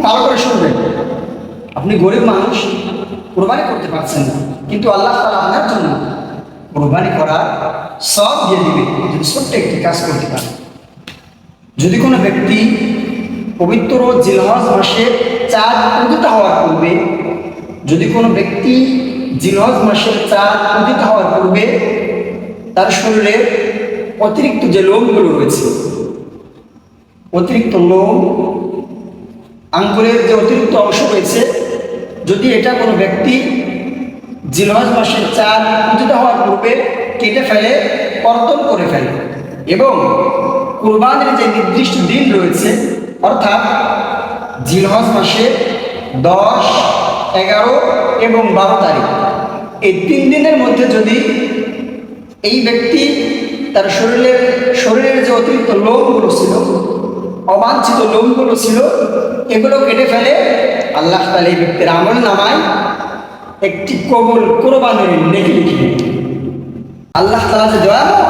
ভালো করে শুনবেন। আপনি গরিব মানুষ, কোরবানি করতে পারছেন না, কিন্তু আল্লাহ তাআলা আপনার জন্য কোরবানি করার সব দিয়ে দিবে যদি ছোট্ট একটি কাজ করতে পারে। যদি কোনো ব্যক্তি পবিত্র জিলহজ মাসের চাঁদ উদিত হওয়ার পূর্বে, যদি কোনো ব্যক্তি জিলহজ মাসের চাঁদ উদিত হওয়ার পূর্বে তার শরীরের অতিরিক্ত যে লোমগুলো রয়েছে, অতিরিক্ত লোম, আঙ্গুলের যে অতিরিক্ত অংশ রয়েছে, যদি এটা কোনো ব্যক্তি জিলহজ মাসের চাঁদ উদিত হওয়ার পূর্বে কেটে ফেলে, কর্তন করে ফেলে এবং কুরবানির যে নির্দিষ্ট দিন রয়েছে অর্থাৎ জিলহজ মাসের 10, 11 এবং 12 তারিখ, এই 3 দিনের মধ্যে যদি এই ব্যক্তি তার শরীরের যে অতিরিক্ত লোমগুলো ছিল, অবাঞ্ছিত লোমগুলো ছিল, এগুলো কেটে ফেলে, আল্লাহ তাআলা এই ব্যক্তির আমল নামায় একটি কবুল কোরবানির নেকি লিখে। আল্লাহ তাআলা যে দয়াময়,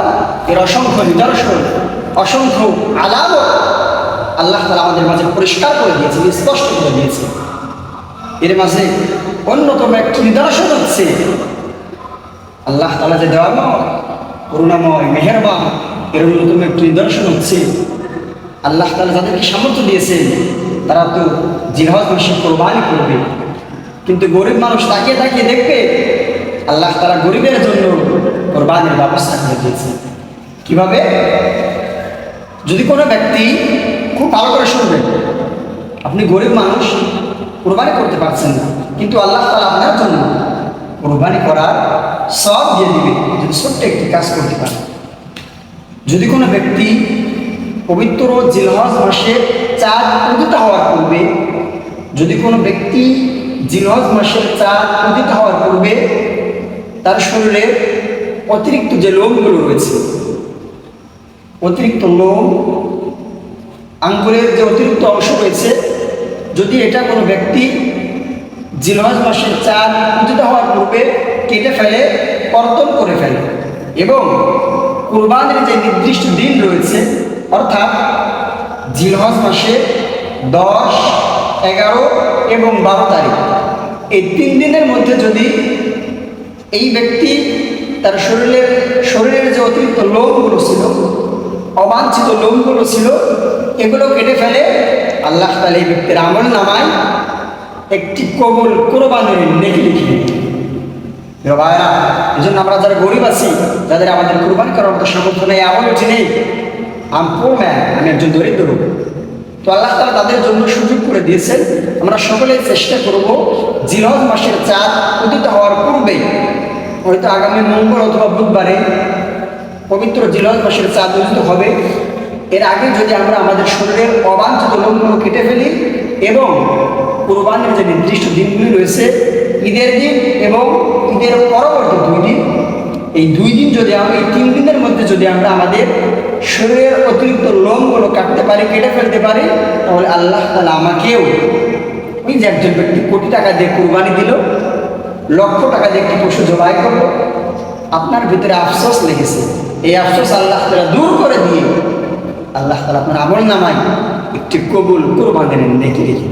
এর অসংখ্য নিদর্শন, অসংখ্য আলামত আল্লাহ তাআলা আমাদের মাঝে পরিষ্কার করে দিয়েছে, স্পষ্ট করে দিয়েছে। এর মাঝে অন্যতম একটি নিদর্শন হচ্ছে আল্লাহ তাআলা যে দয়াময়, করুণাময়, মেহেরবান, এর অন্যতম একটি নিদর্শন হচ্ছে আল্লাহ তাআলা যাদেরকে সামর্থ্য দিয়েছেন তারা তো জিলহজ মাসে কোরবানি করবে, কিন্তু গরিব মানুষ তাকিয়ে তাকিয়ে দেখবে আল্লাহ তাআলা গরিবের জন্য কোরবানির ব্যবস্থা করে দিয়েছে। কিভাবে? যদি কোনো ব্যক্তি, খুব ভালো করে শুনবেন, আপনি গরিব মানুষ, কোরবানি করতে পারছেন না, কিন্তু আল্লাহ তাআলা আপনার জন্য কোরবানি করার সব দিয়ে দিবে যদি ছোট্ট একটি কাজ করতে পারে। যদি কোনো ব্যক্তি পবিত্র জিলহজ মাসের চাঁদ উদিত হওয়ার পূর্বে, যদি কোনো ব্যক্তি জিলহজ মাসের চাঁদ উদিত হওয়ার পূর্বে তার শরীরের অতিরিক্ত যে লোমগুলো রয়েছে, অতিরিক্ত লোম, আঙ্গুলের যে অতিরিক্ত অংশ রয়েছে, যদি এটা কোনো ব্যক্তি জিলহজ মাসের চাঁদ উদিত হওয়ার পূর্বে কেটে ফেলে, কর্তন করে ফেলে এবং কুরবানির যে নির্দিষ্ট দিন রয়েছে অর্থাৎ জিলহজ মাসের 10, 11 এবং 12 তারিখ, এই 3 দিনের মধ্যে যদি এই ব্যক্তি তার শরীরের যে অতিরিক্ত লোমগুলো ছিল, অবাঞ্ছিত লোমগুলো ছিল, এগুলো কেটে ফেলে, আল্লাহ তাআলা এই ব্যক্তির আমল নামায় একটি কবুল কোরবানির নেকি লিখে। ভাইরা, এই জন্য আমরা যারা গরিব আছি, যাদের আমাদের কোরবানি করার মতো সামর্থ্য নেই, এমন উঠি নেই, আমি একজন দরিদ্র, তো আল্লাহ তাআলা তাদের জন্য সুযোগ করে দিয়েছেন। আমরা সকলেই চেষ্টা করব জিলহজ মাসের চাঁদ উদিত হওয়ার পূর্বেই, হয়তো আগামী মঙ্গল অথবা বুধবারে পবিত্র জিলহজ মাসের চাঁদ উদিত হবে, এর আগে যদি আমরা আমাদের শরীরের অবাঞ্ছিত লোমগুলো কেটে ফেলি এবং কুরবানির যে নির্দিষ্ট দিনগুলি রয়েছে, ঈদের দিন এবং ঈদের পরবর্তী 2 দিন, এই 2 দিন যদি আমরা, এই 3 দিনের মধ্যে যদি আমরা আমাদের শরীরের অতিরিক্ত লোমগুলো কাটতে পারি, কেটে ফেলতে পারি, তাহলে আল্লাহ তাআলা আমাকেও, ওই যে একজন ব্যক্তি কোটি টাকা দিয়ে কুরবানি দিল, লক্ষ টাকা দিয়ে একটি পশু জবাই করলো, আপনার ভিতরে আফসোস লেগেছে, এই আফসোস আল্লাহ তাআলা দূর করে দিয়ে আল্লাহ তাআলা আপনার আমল নামায় একটি কবুল কোরবানির নেকি লিখে।